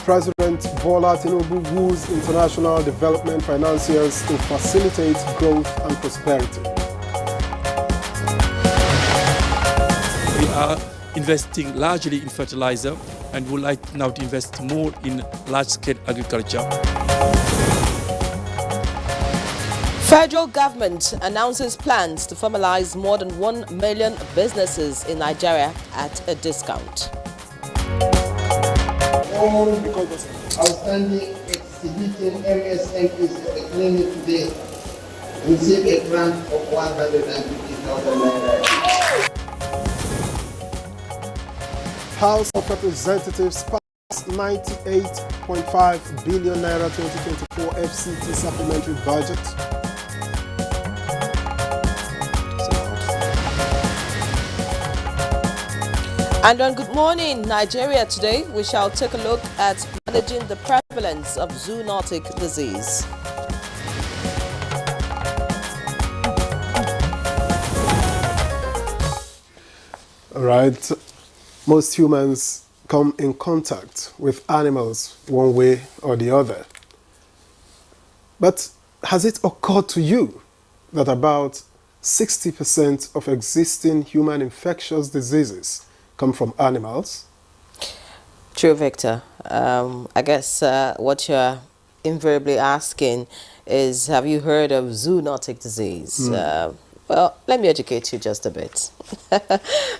President Bola Tinubu woos international development financiers to facilitate growth and prosperity. We are investing largely in fertilizer and would like now to invest more in large-scale agriculture. Federal government announces plans to formalize more than 1 million businesses in Nigeria at a discount. All outstanding exhibiting MSMEs at the clinic today receive a grant of 150,000 naira. House of Representatives passed 98.5 billion naira 2024 FCT supplementary budget. And on Good Morning Nigeria today, we shall take a look at managing the prevalence of zoonotic disease. All right. Most humans come in contact with animals one way or the other. But has it occurred to you that about 60% of existing human infectious diseases come from animals? True, Victor. I guess what you're invariably asking is, have you heard of zoonotic disease? Well, let me educate you just a bit.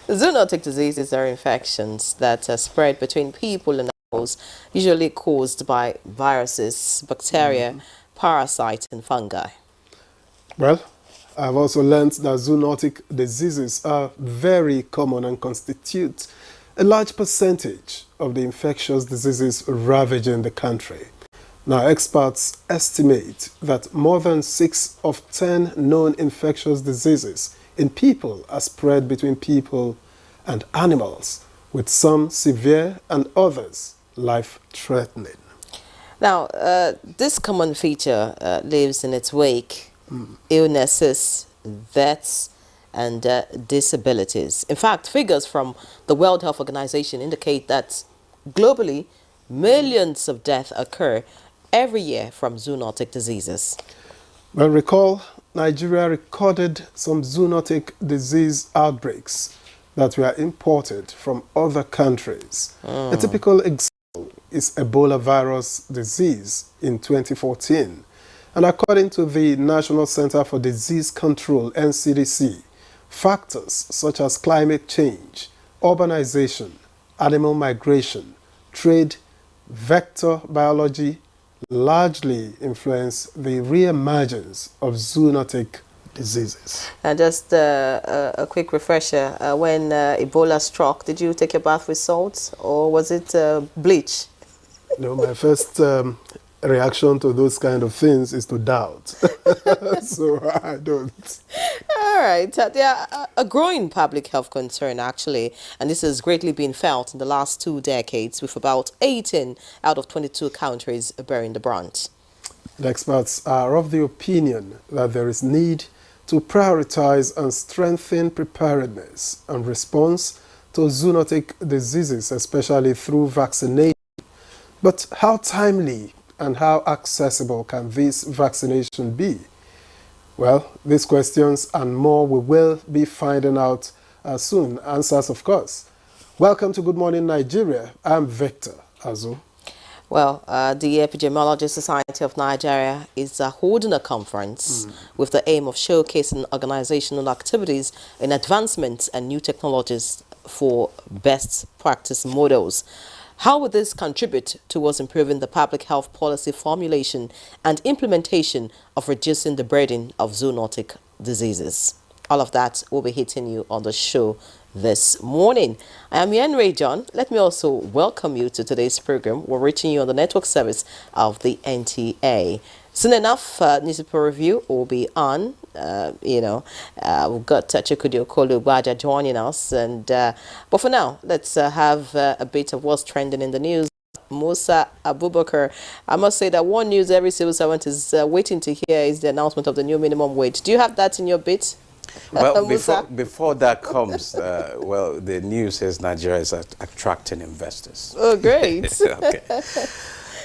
Zoonotic diseases are infections that are spread between people and animals, usually caused by viruses, bacteria, parasites, and fungi. Well, I've also learned that zoonotic diseases are very common and constitute a large percentage of the infectious diseases ravaging the country. Now, experts estimate that more than 6 of 10 known infectious diseases in people are spread between people and animals, with some severe and others life-threatening. Now, this common feature leaves in its wake illnesses, deaths, and disabilities. In fact, figures from the World Health Organization indicate that globally, millions of deaths occur every year from zoonotic diseases. Well, recall, Nigeria recorded some zoonotic disease outbreaks that were imported from other countries. A typical example is Ebola virus disease in 2014. And according to the National Center for Disease Control, NCDC, factors such as climate change, urbanization, animal migration, trade, vector biology largely influence the re-emergence of zoonotic diseases. And just a quick refresher, when Ebola struck, did you take a bath with salt or was it bleach? No, my first reaction to those kind of things is to doubt. So I don't. All right. They are a growing public health concern, actually, and this has greatly been felt in the last 2 decades, with about 18 out of 22 countries bearing the brunt. The experts are of the opinion that there is need to prioritize and strengthen preparedness and response to zoonotic diseases, especially through vaccination. But how timely and how accessible can this vaccination be? Well, these questions and more we will be finding out soon. Answers, of course. Welcome to Good Morning Nigeria. I'm Victor Azu. Well, the Epidemiology Society of Nigeria is holding a conference with the aim of showcasing organizational activities in advancements and new technologies for best practice models. How will this contribute towards improving the public health policy formulation and implementation of reducing the burden of zoonotic diseases? All of that will be hitting you on the show this morning. I am Yenre John. Let me also welcome you to today's program. We're reaching you on the network service of the NTA. Soon enough, newspaper review will be on. We've got Chikudio Kolu Abuja joining us. But for now, let's have a bit of what's trending in the news. Musa Abubakar, I must say that one news every civil servant is waiting to hear is the announcement of the new minimum wage. Do you have that in your bit? Well, Musa? before that comes, well, the news is Nigeria is attracting investors. Oh, great. Okay.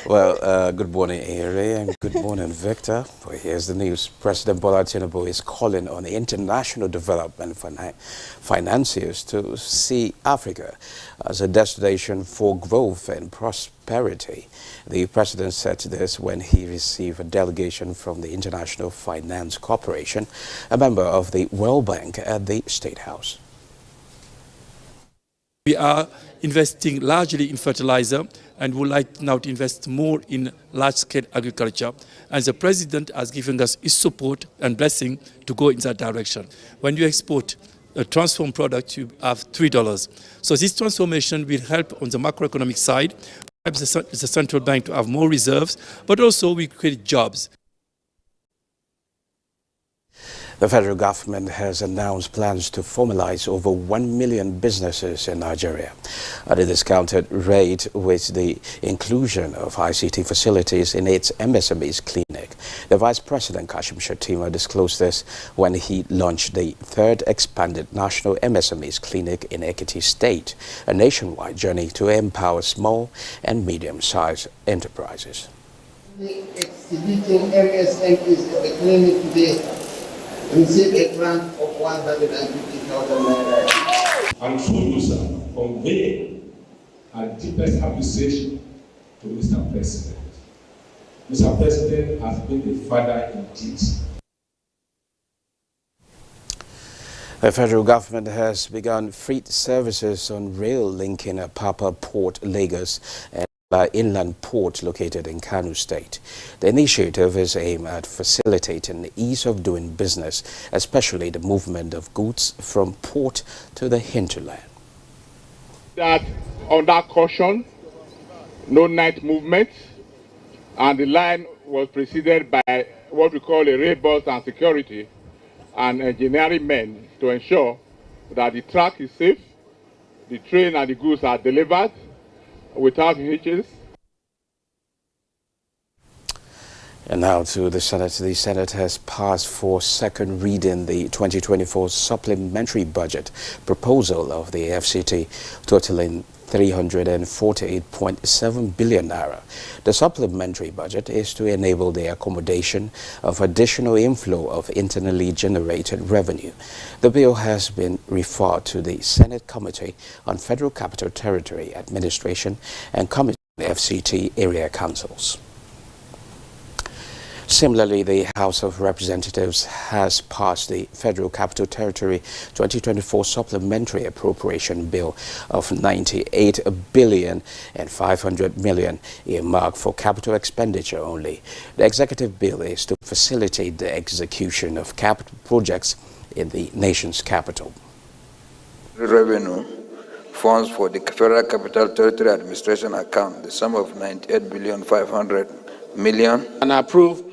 Well, good morning, Ere, and good morning, Victor. Well, here's the news. President Bola Tinubu is calling on international development financiers to see Africa as a destination for growth and prosperity. The president said this when he received a delegation from the International Finance Corporation, a member of the World Bank, at the State House. We are investing largely in fertilizer and would like now to invest more in large-scale agriculture. And the president has given us his support and blessing to go in that direction. When you export a transformed product, you have $3. So this transformation will help on the macroeconomic side, help the central bank to have more reserves, but also we create jobs. The federal government has announced plans to formalize over 1 million businesses in Nigeria at a discounted rate with the inclusion of ICT facilities in its MSMEs clinic. The Vice President Kashim Shettima disclosed this when he launched the third expanded National MSMEs clinic in Ekiti State, a nationwide journey to empower small and medium-sized enterprises. Exhibiting MSMEs at the clinic today receive a grant of 150,000 naira. And through you, sir, convey our deepest appreciation to Mr. President. Mr. President has been a father indeed. The federal government has begun freight services on rail linking Apapa Port, Lagos, and inland port located in Kano State. The initiative is aimed at facilitating the ease of doing business, especially the movement of goods from port to the hinterland. That under caution, no night movement, and the line was preceded by what we call a rail bus and security and engineering men to ensure that the track is safe, the train and the goods are delivered without hitches. And now to the Senate. The Senate has passed for second reading the 2024 supplementary budget proposal of the FCT, totaling 348.7 billion naira. The supplementary budget is to enable the accommodation of additional inflow of internally generated revenue. The bill has been referred to the Senate Committee on Federal Capital Territory Administration and Committee on FCT Area Councils. Similarly, the House of Representatives has passed the Federal Capital Territory 2024 Supplementary Appropriation Bill of 98 billion and 500 million earmarked for capital expenditure only. The executive bill is to facilitate the execution of capital projects in the nation's capital. Revenue funds for the Federal Capital Territory Administration account, the sum of 98 billion 500 million. And approve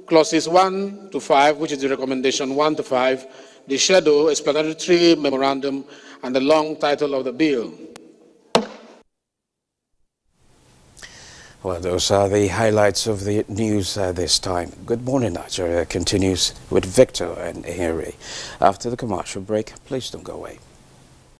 clauses 1 to 5, which is the recommendation 1 to 5, the schedule, explanatory memorandum, and the long title of the bill. Well, those are the highlights of the news this time. Good Morning Nigeria continues with Victor and Henry. After the commercial break, please don't go away.